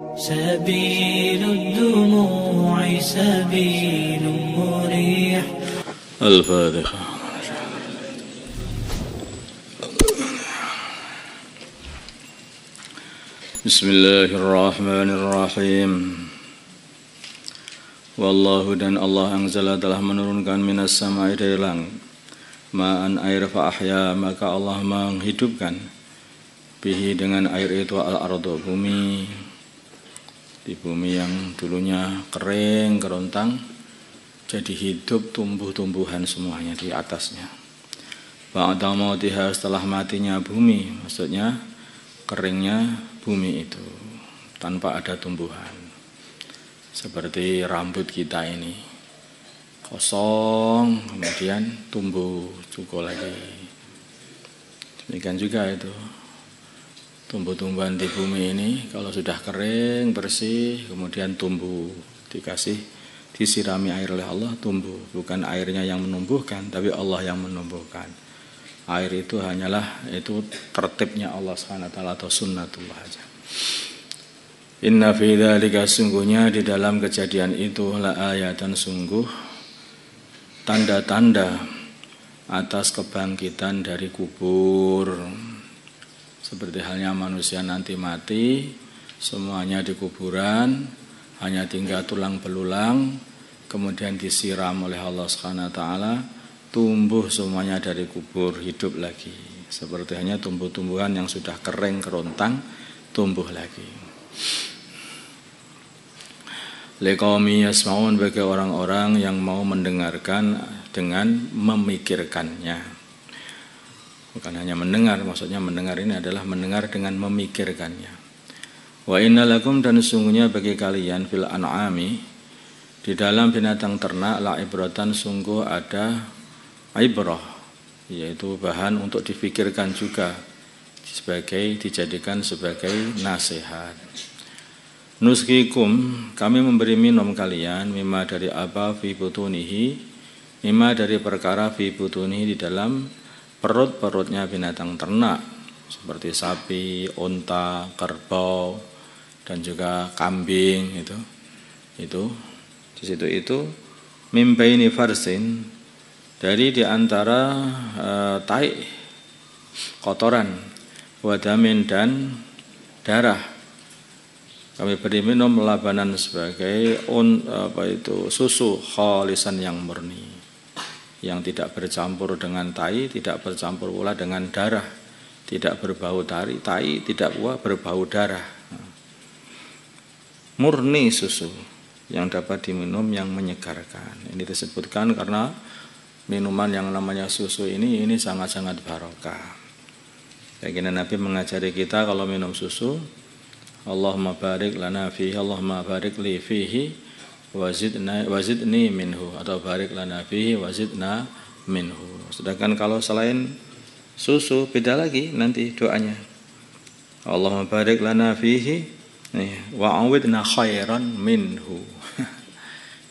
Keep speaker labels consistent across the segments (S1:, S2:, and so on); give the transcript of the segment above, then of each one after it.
S1: سبيل الدموع سبيل مريح.
S2: الفاتحة. بسم الله الرحمن الرحيم. Wallahu dan Allah anzala telah menurunkan minas sama'i dari langit ma'an air fa'ahya, maka Allah menghidupkan bihi dengan air itu al-ardu, bumi, di bumi yang dulunya kering kerontang jadi hidup, tumbuh-tumbuhan semuanya di atasnya. Ba'da mautiha, setelah matinya bumi, maksudnya keringnya bumi itu tanpa ada tumbuhan. Seperti rambut kita ini kosong, kemudian tumbuh cukup lagi. Demikian juga itu tumbuh-tumbuhan di bumi ini, kalau sudah kering bersih, kemudian tumbuh, disirami air oleh Allah, tumbuh. Bukan airnya yang menumbuhkan, tapi Allah yang menumbuhkan. Air itu hanyalah itu tertibnya Allah SWT atau sunnatullah aja. Inna fi dzalika, sungguhnya di dalam kejadian itu la ayatan, sungguh tanda-tanda atas kebangkitan dari kubur. Seperti halnya manusia nanti mati, semuanya di kuburan, hanya tinggal tulang belulang, kemudian disiram oleh Allah Subhanahu wa taala, tumbuh semuanya dari kubur, hidup lagi. Seperti hanya tumbuh-tumbuhan yang sudah kering kerontang, tumbuh lagi. Liqaumi yasma'un, bagi orang-orang yang mau mendengarkan dengan memikirkannya. Bukan hanya mendengar, maksudnya mendengar ini adalah mendengar dengan memikirkannya. Wa inna lakum, dan sungguhnya bagi kalian fil an'ami, di dalam binatang ternak, la ibratan, sungguh ada ibrah, yaitu bahan untuk difikirkan juga, dijadikan sebagai nasihat. Nuskikum, kami memberi minum kalian, mimma dari apa fi butunihi, mimma dari perkara fi butunihi, di dalam perut-perutnya binatang ternak, seperti sapi, unta, kerbau, dan juga kambing. Itu di situ itu mimbaini farsin, dari diantara tai, kotoran, wadamin, dan darah. Kami beri minum labanan sebagai susu khalisan yang murni, yang tidak bercampur dengan tai, tidak bercampur pula dengan darah, tidak berbau tai, tidak pula berbau darah. Murni susu yang dapat diminum, yang menyegarkan. Ini disebutkan karena minuman yang namanya susu ini sangat-sangat barokah. Baginda Nabi mengajari kita kalau minum susu, Allahumma barik lana fihi, Allahumma barik li fihi wazidni minhu, atau barik lana fihi wazidna minhu. Sedangkan kalau selain susu beda lagi nanti doanya. Allahumma barik lana fihi wa awidna khairan minhu.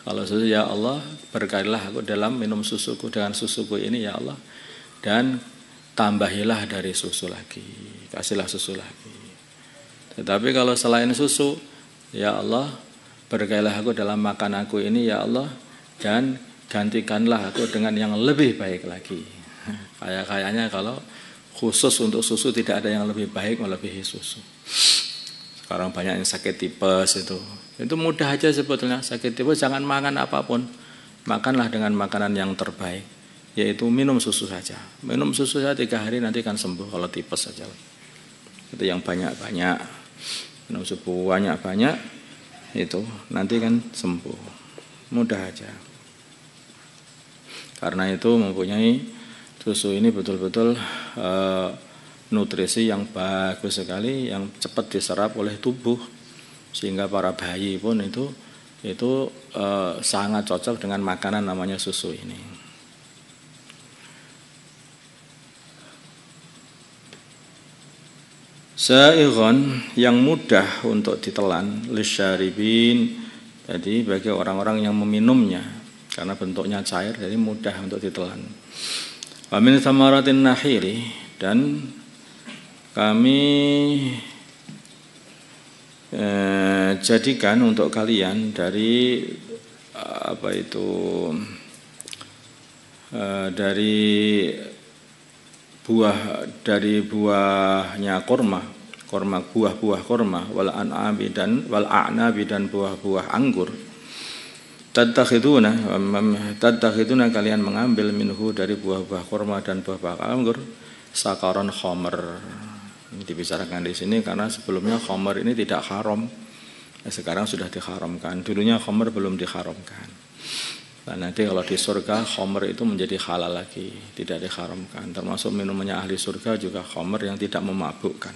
S2: Kalau susu, ya Allah berkailah aku dalam minum susuku, dengan susuku ini ya Allah, dan tambahilah dari susu lagi, kasihlah susu lagi. Tetapi kalau selain susu, ya Allah berkailah aku dalam makan aku ini ya Allah, dan gantikanlah aku dengan yang lebih baik lagi. Kayaknya kalau khusus untuk susu tidak ada yang lebih baik melebihi susu. Sekarang banyak yang sakit tipes, itu mudah aja sebetulnya. Sakit tipes jangan makan apapun, makanlah dengan makanan yang terbaik, yaitu minum susu saja. Minum susu saja 3 hari nanti akan sembuh kalau tipes saja. Itu yang banyak-banyak, minum susu banyak-banyak, itu nanti kan sembuh, mudah aja. Karena itu mempunyai susu ini betul-betul nutrisi yang bagus sekali, yang cepat diserap oleh tubuh, sehingga para bayi pun itu sangat cocok dengan makanan namanya susu ini. Sa'ighon, yang mudah untuk ditelan, lisyaribin, jadi bagi orang-orang yang meminumnya, karena bentuknya cair, jadi mudah untuk ditelan. Wa min thamaratin nakhili, dan kami jadikan untuk kalian dari buahnya korma, buah-buah korma, wal a'nabi dan buah-buah anggur. Tattakhiduna kalian mengambil minhu dari buah-buah korma dan buah-buah anggur sakaron khomer. Ini dibicarakan di sini karena sebelumnya khomer ini tidak haram. Sekarang sudah diharamkan. Dulunya khomer belum diharamkan. Nah, nanti kalau di surga khomer itu menjadi halal lagi, tidak diharamkan. Termasuk minumannya ahli surga juga khomer yang tidak memabukkan.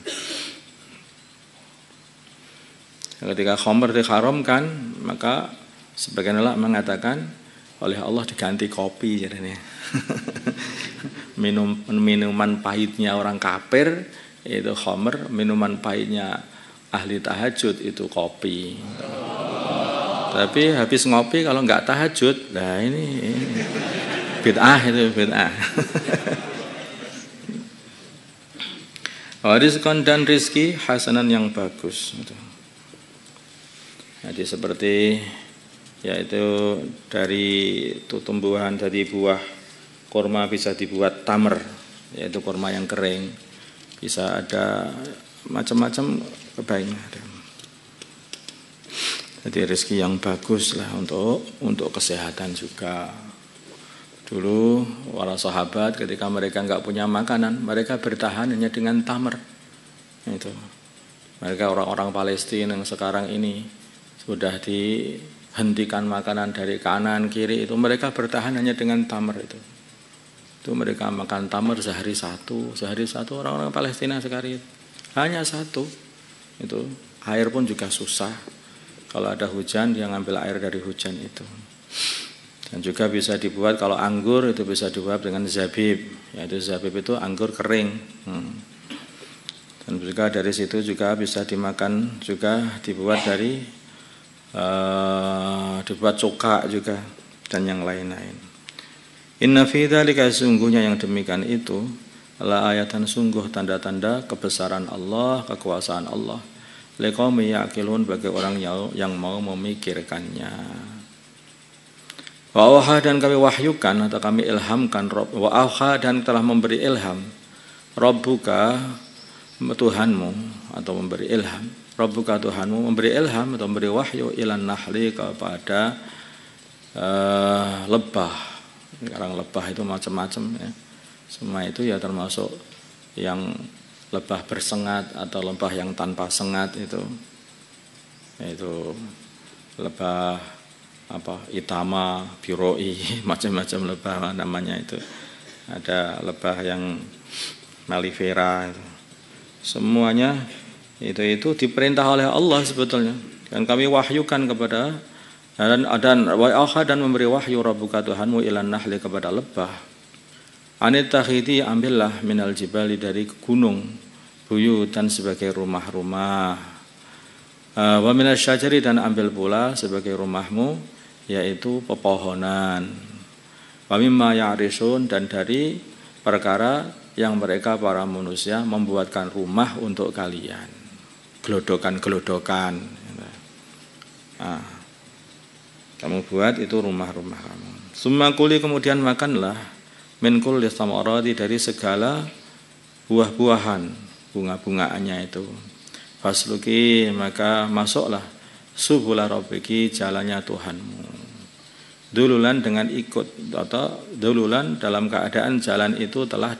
S2: Ketika khomer diharamkan, maka sebagian ulama mengatakan oleh Allah diganti kopi jadinya. Minuman pahitnya orang kafir itu khomer, minuman pahitnya ahli tahajud itu kopi. Tapi habis ngopi kalau nggak tahajud, nah ini bid'ah itu bid'ah. Rizqan dan rizki hasanan yang bagus. Jadi seperti yaitu dari tumbuhan dari buah kurma bisa dibuat tamer, yaitu kurma yang kering. Bisa ada macam-macam kebaikan. Jadi rezeki yang bagus lah untuk kesehatan juga. Dulu para sahabat ketika mereka enggak punya makanan, mereka bertahan hanya dengan tamer. Itu. Mereka orang-orang Palestina yang sekarang ini sudah dihentikan makanan dari kanan kiri, itu mereka bertahan hanya dengan tamer itu. Itu mereka makan tamer sehari satu orang-orang Palestina sekarang hanya satu. Itu air pun juga susah. Kalau ada hujan dia ngambil air dari hujan itu. Dan juga bisa dibuat kalau anggur itu bisa dibuat dengan zabib. Yaitu zabib itu anggur kering. Dan juga dari situ juga bisa dimakan juga dibuat dari dibuat coka juga dan yang lain-lain. Inna fi dzalika sungguhnya yang demikian itu adalah ayatan sungguh tanda-tanda kebesaran Allah, kekuasaan Allah. Liqaumi ya'qilun bagi orang yang mau memikirkannya. Wa auha dan kami wahyukan atau kami ilhamkan wa auha dan telah memberi ilham Rabbuka Tuhanmu atau memberi ilham Rabbuka Tuhanmu memberi ilham atau memberi wahyu ilan nahli kepada lebah. Sekarang lebah itu macam-macam ya. Semua itu ya termasuk yang lebah bersengat atau lebah yang tanpa sengat itu. Yaitu lebah itama, biroi, macam-macam lebah namanya itu. Ada lebah yang malifera itu. Semuanya itu diperintah oleh Allah sebetulnya. Dan kami wahyukan kepada dan memberi wahyu Rabbuka Tuhanmu ilan nahli kepada lebah. Anitakhiti ambillah minal jibali dari gunung buyutan sebagai rumah-rumah. Wa minasyajari dan ambil pula sebagai rumahmu yaitu pepohonan. Wa mimma ya'risun dan dari perkara yang mereka para manusia membuatkan rumah untuk kalian. Gelodokan-gelodokan. Kamu buat itu rumah-rumah kamu. Summa kuli kemudian makanlah min kulli thamarati dari segala buah-buahan, bunga-bungaannya itu. Fasluki maka masuklah subula rabbiki jalannya Tuhanmu. Dululan dengan ikut atau dululan dalam keadaan jalan itu telah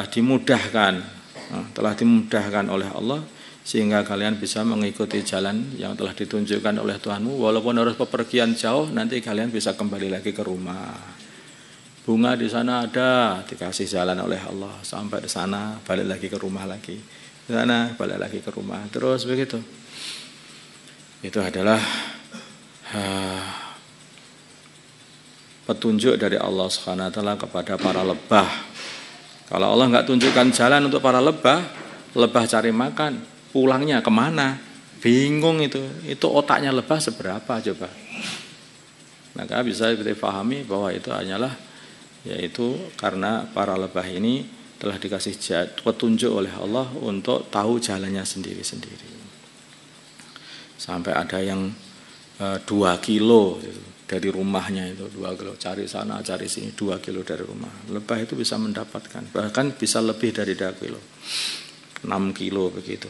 S2: dimudahkan oleh Allah sehingga kalian bisa mengikuti jalan yang telah ditunjukkan oleh Tuhanmu walaupun harus bepergian jauh nanti kalian bisa kembali lagi ke rumah. Bunga di sana ada dikasih jalan oleh Allah sampai di sana balik lagi ke rumah lagi. Di sana balik lagi ke rumah terus begitu. Itu adalah petunjuk dari Allah Subhanahu wa taala kepada para lebah. Kalau Allah enggak tunjukkan jalan untuk para lebah cari makan pulangnya kemana? Bingung itu otaknya lebah seberapa coba? Maka bisa dipahami bahwa itu hanyalah yaitu karena para lebah ini telah dikasih petunjuk oleh Allah untuk tahu jalannya sendiri-sendiri. Sampai ada yang 2 kilo gitu, dari rumahnya itu 2 kilo, cari sana cari sini 2 kilo dari rumah. Lebah itu bisa mendapatkan, bahkan bisa lebih dari 2 kilo, 6 kilo begitu.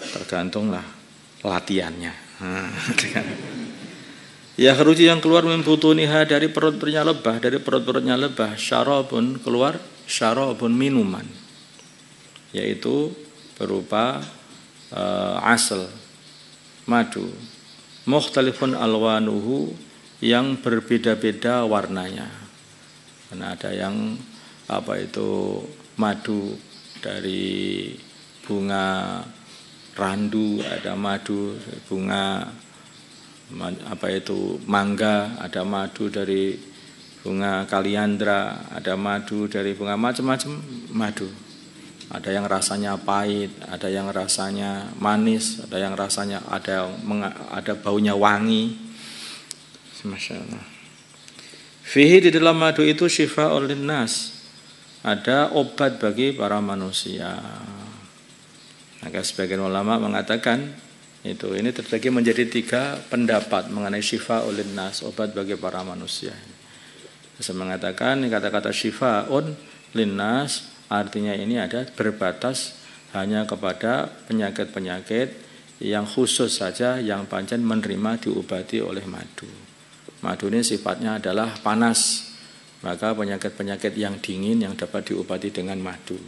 S2: Tergantunglah latihannya. Ya kharuji yang keluar min butuniha dari perut-perutnya lebah, dari perut-perutnya lebah, syarabun keluar, syarabun minuman, yaitu berupa asal, madu, mukhtalifun alwanuhu, yang berbeda-beda warnanya. Karena ada yang madu dari bunga randu, ada madu bunga mangga, ada madu dari bunga kaliandra, ada madu dari bunga macam-macam madu. Ada yang rasanya pahit, ada yang rasanya manis, ada yang rasanya ada baunya wangi. Masya Allah. Fihi, di dalam madu itu syifa'ul linnas, ada obat bagi para manusia. Maka sebagian ulama mengatakan ini terbagi menjadi 3 pendapat mengenai syifa'ul linnas, obat bagi para manusia. Saya mengatakan kata-kata syifa'un linnas artinya ini ada berbatas hanya kepada penyakit-penyakit yang khusus saja, yang pancen menerima diobati oleh madu. Madu ini sifatnya adalah panas, maka penyakit-penyakit yang dingin yang dapat diobati dengan madu.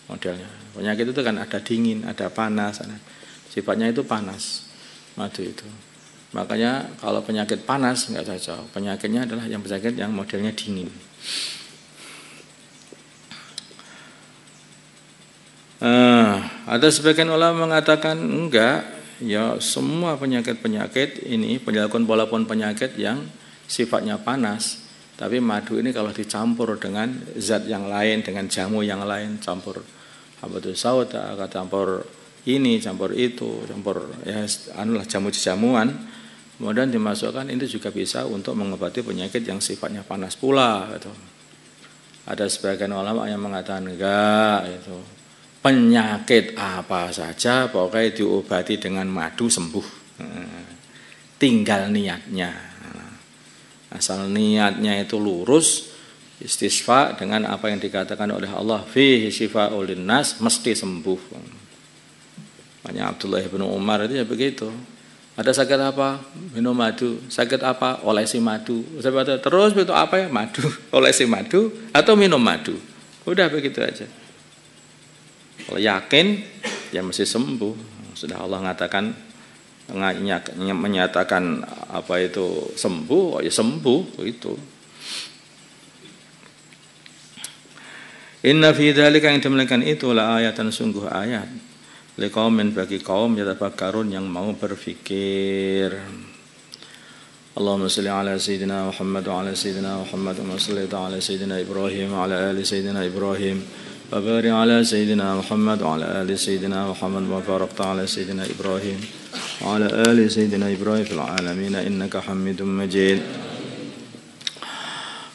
S2: Modelnya penyakit itu kan ada dingin, ada panas, sifatnya itu panas madu itu. Makanya kalau penyakit panas nggak cocok, penyakitnya adalah yang penyakit yang modelnya dingin. Ada sebagian ulama mengatakan enggak, ya semua penyakit-penyakit ini walaupun penyakit yang sifatnya panas, tapi madu ini kalau dicampur dengan zat yang lain, dengan jamu yang lain, campur habatus sauda, campur ini, campur itu, campur jamu-jamuan, kemudian dimasukkan, itu juga bisa untuk mengobati penyakit yang sifatnya panas pula gitu. Ada sebagian ulama yang mengatakan enggak, itu penyakit apa saja pokoknya diobati dengan madu sembuh, tinggal niatnya. Asal niatnya itu lurus, istisqa dengan apa yang dikatakan oleh Allah, fihi syifa'ul linnas, mesti sembuh. Makanya Abdullah bin Umar itu ya begitu. Ada sakit apa? Minum madu. Sakit apa? Olesi madu. Terus itu apa ya? Madu. Olesi madu atau minum madu. Udah begitu aja. Kalau yakin ya mesti sembuh. Sudah Allah menyatakan sembuh, ya sembuh itu. Inna fi dzalika, yang demikian itu, la ayatan, sungguh ayat, liqaumin, bagi kaum yatafakkarun, yang mau berfikir. Allahumma shalli ala sayyidina Muhammad wa ala sayyidina Muhammad wa salli ala sayyidina Ibrahim wa ala ali sayyidina Ibrahim wa barik ala sayyidina Muhammad wa ala ali sayyidina Muhammad wa barik ala sayyidina Ibrahim wa ala ali sayyidina Ibrahim fil alamin innaka Hamidum Majid.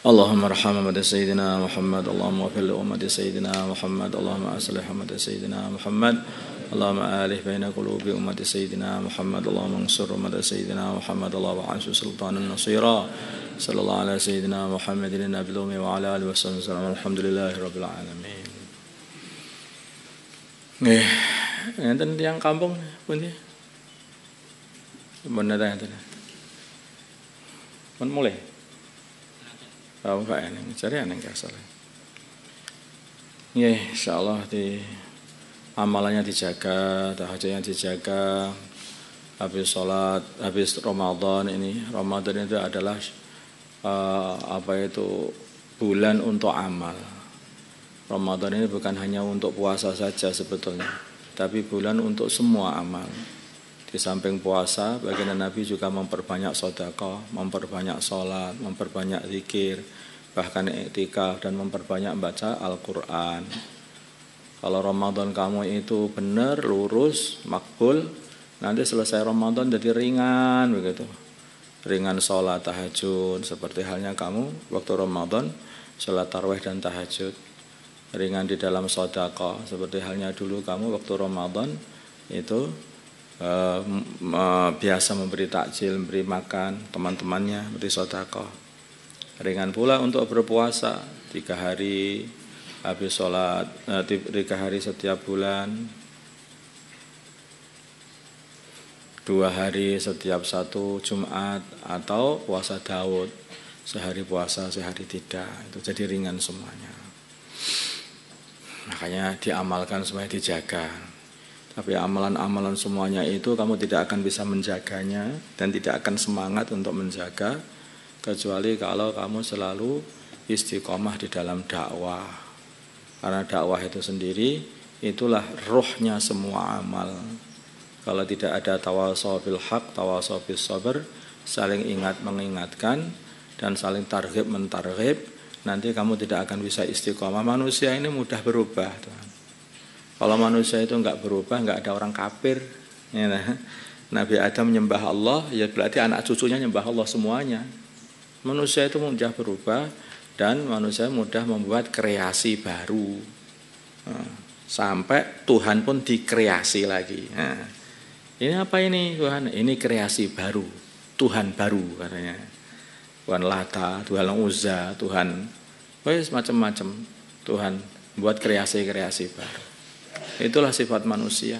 S2: Allahumma arham umat sayyidina Muhammad, Allahumma ighfir li ummati sayyidina Muhammad, Allahumma aslih umat sayyidina Muhammad, Allahumma alih baina qulubi ummati sayyidina Muhammad, Allahumma ansur umat sayyidina Muhammad, Allahumma ansur sultanan nasira. Sallallahu ala sayyidina Muhammadin nabiyil ummi wa ala alihi wasallam. Alhamdulillahirabbil alamin. Nggih, enten tiyang kampung pundi? Bener ta enten. Pun mulai. Oh, Pak Eneng, cari Eneng kasar. Ya, insyaallah di amalannya dijaga, tahajudnya dijaga. Habis sholat, habis Ramadan ini itu adalah bulan untuk amal. Ramadan ini bukan hanya untuk puasa saja sebetulnya, tapi bulan untuk semua amal. Di samping puasa, baginda Nabi juga memperbanyak sedekah, memperbanyak sholat, memperbanyak zikir, bahkan i'tikaf, dan memperbanyak baca Al-Quran. Kalau Ramadan kamu itu benar, lurus, makbul, nanti selesai Ramadan jadi ringan begitu. Ringan sholat tahajud, seperti halnya kamu waktu Ramadan sholat tarawih dan tahajud. Ringan di dalam sedekah, seperti halnya dulu kamu waktu Ramadan itu biasa memberi takjil, memberi makan teman-temannya, memberi sedekah. Ringan pula untuk berpuasa 3 hari habis sholat, 3 hari setiap bulan, 2 hari setiap 1 Jumat, atau puasa Daud, sehari puasa sehari tidak. Itu jadi ringan semuanya. Makanya diamalkan supaya dijaga. Tapi amalan-amalan semuanya itu kamu tidak akan bisa menjaganya dan tidak akan semangat untuk menjaga kecuali kalau kamu selalu istiqomah di dalam dakwah. Karena dakwah itu sendiri itulah ruhnya semua amal. Kalau tidak ada tawasau bil haq, tawasau bis sabr, saling ingat mengingatkan dan saling targhib mentarghib, nanti kamu tidak akan bisa istiqomah. Manusia ini mudah berubah, Tuhan. Kalau manusia itu enggak berubah, enggak ada orang kafir. Ya, Nabi Adam menyembah Allah, ya berarti anak cucunya menyembah Allah semuanya. Manusia itu mudah berubah dan manusia mudah membuat kreasi baru. Sampai Tuhan pun dikreasi lagi. Ini apa ini Tuhan? Ini kreasi baru, Tuhan baru katanya. Tuhan Lata, Tuhan Uzza, Tuhan macam-macam. Tuhan buat kreasi-kreasi baru. Itulah sifat manusia.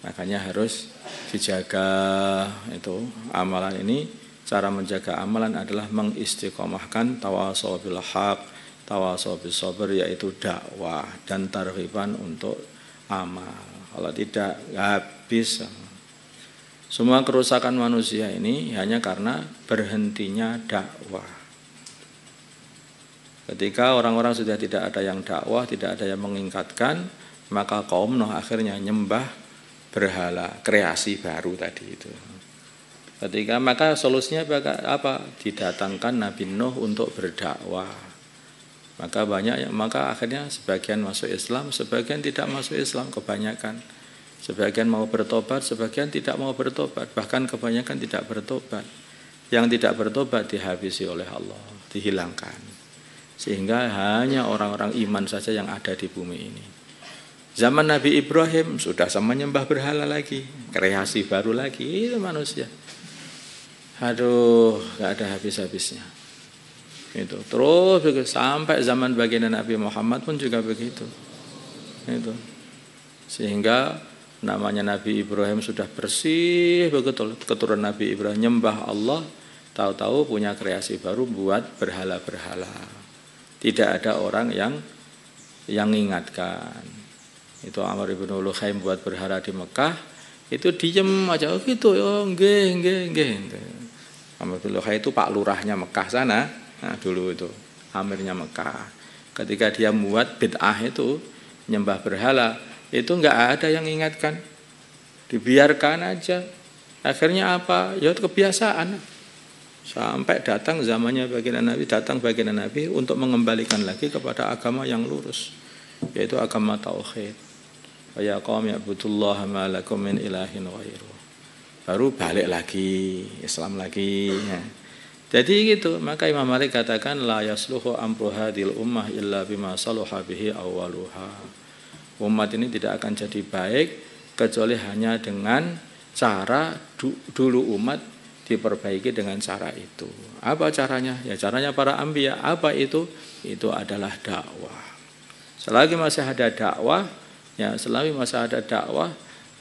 S2: Makanya harus dijaga itu amalan ini. Cara menjaga amalan adalah mengistiqomahkan tawasau bil haq, tawasau bis sabr, yaitu dakwah dan targhiban untuk amal. Kalau tidak habis. Semua kerusakan manusia ini hanya karena berhentinya dakwah. Ketika orang-orang sudah tidak ada yang dakwah, tidak ada yang mengingatkan, maka kaum Nuh akhirnya nyembah berhala, kreasi baru tadi itu. Ketika maka solusinya apa? Didatangkan Nabi Nuh untuk berdakwah. Maka akhirnya sebagian masuk Islam, sebagian tidak masuk Islam, kebanyakan. Sebagian mau bertobat, sebagian tidak mau bertobat, bahkan kebanyakan tidak bertobat. Yang tidak bertobat dihabisi oleh Allah, dihilangkan. Sehingga hanya orang-orang iman saja yang ada di bumi ini. Zaman Nabi Ibrahim sudah sama nyembah berhala lagi, kreasi baru lagi, itu manusia. Aduh, gak ada habis-habisnya. Itu terus sampai zaman baginda Nabi Muhammad pun juga begitu. Itu. Sehingga namanya Nabi Ibrahim sudah bersih betul, keturunan Nabi Ibrahim nyembah Allah, tahu-tahu punya kreasi baru buat berhala-berhala. Tidak ada orang yang ingatkan. Itu Amr ibn Luhaim buat berhala di Mekah, itu diem aja gitu, oh nggih. Amr ibn Luhaim itu Pak Lurahnya Mekah sana. Nah, dulu itu amirnya Mekah. Ketika dia membuat bid'ah itu nyembah berhala, itu enggak ada yang ingatkan. Dibiarkan aja. Akhirnya apa? Ya kebiasaan. Sampai datang zamannya baginda Nabi untuk mengembalikan lagi kepada agama yang lurus, yaitu agama tauhid. Ya qaum ya'budullaha ma lakum min ilahin ghairuh. Baru balik lagi, Islam lagi. Ya. Jadi gitu, maka Imam Malik katakan la yasluhu amru hadil ummah illa bima saluha bihi awwaluha. Umat ini tidak akan jadi baik kecuali hanya dengan cara dulu umat diperbaiki dengan cara itu. Apa caranya? Ya caranya para anbiya. Apa itu? Itu adalah dakwah. Selagi masih ada dakwah,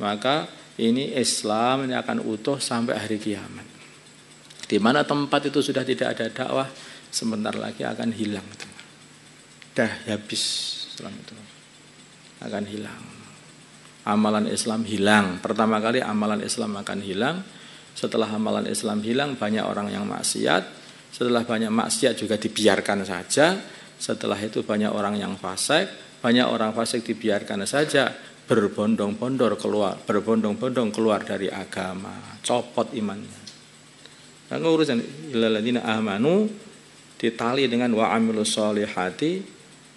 S2: maka ini Islam ini akan utuh sampai hari kiamat. Di mana tempat itu sudah tidak ada dakwah, sebentar lagi akan hilang. Dah habis Islam itu. Akan hilang. Amalan Islam hilang. Pertama kali amalan Islam akan hilang. Setelah amalan Islam hilang, banyak orang yang maksiat. Setelah banyak maksiat juga dibiarkan saja. Setelah itu banyak orang yang fasik. Banyak orang fasik dibiarkan saja. Berbondong-bondong keluar dari agama. Copot imannya. Dan urusan illalladzina amanu ditali dengan wa amilus sholihati,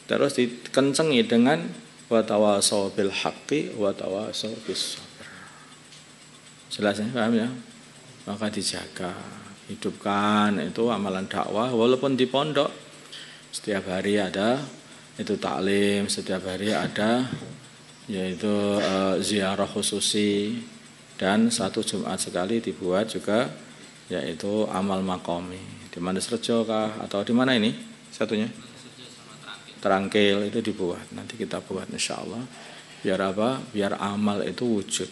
S2: terus dikencengi dengan wa tawasau bil haqqi wa tawasau bis sabr. Jelas ya, paham ya? Maka dijaga, hidupkan itu amalan dakwah walaupun di pondok. Setiap hari ada itu taklim, setiap hari ada yaitu ziarah khususi, dan 1 Jumat sekali dibuat juga yaitu amal makomi. Di mana Serjo kah atau di mana ini satunya? Terangkil itu dibuat. Nanti kita buat insyaallah. Biar apa? Biar amal itu wujud.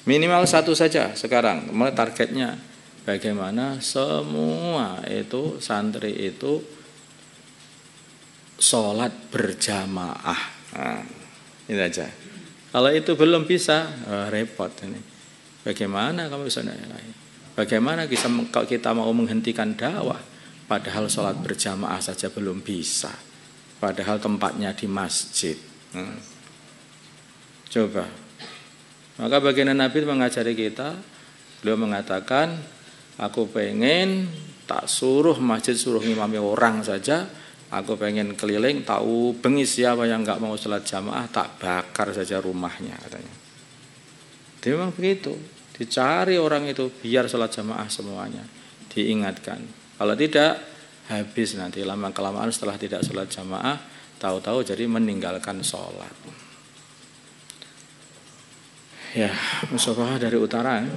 S2: Minimal 1 saja sekarang. Targetnya bagaimana semua itu santri itu sholat berjamaah. Nah, ini aja. Kalau itu belum bisa, repot ini. Bagaimana kamu bisa nilai? Bagaimana kalau kita mau menghentikan dakwah, padahal sholat berjamaah saja belum bisa, padahal tempatnya di masjid. Coba. Maka baginda Nabi mengajari kita, beliau mengatakan, aku pengen tak suruh masjid suruh ngimami orang saja. Aku pengen keliling, tahu bengis siapa yang nggak mau sholat jamaah, tak bakar saja rumahnya katanya. Dia memang begitu, dicari orang itu biar sholat jamaah semuanya, diingatkan. Kalau tidak, habis nanti lama-kelamaan setelah tidak sholat jamaah, tahu-tahu jadi meninggalkan sholat. Ya, musyawarah dari utara. Ya.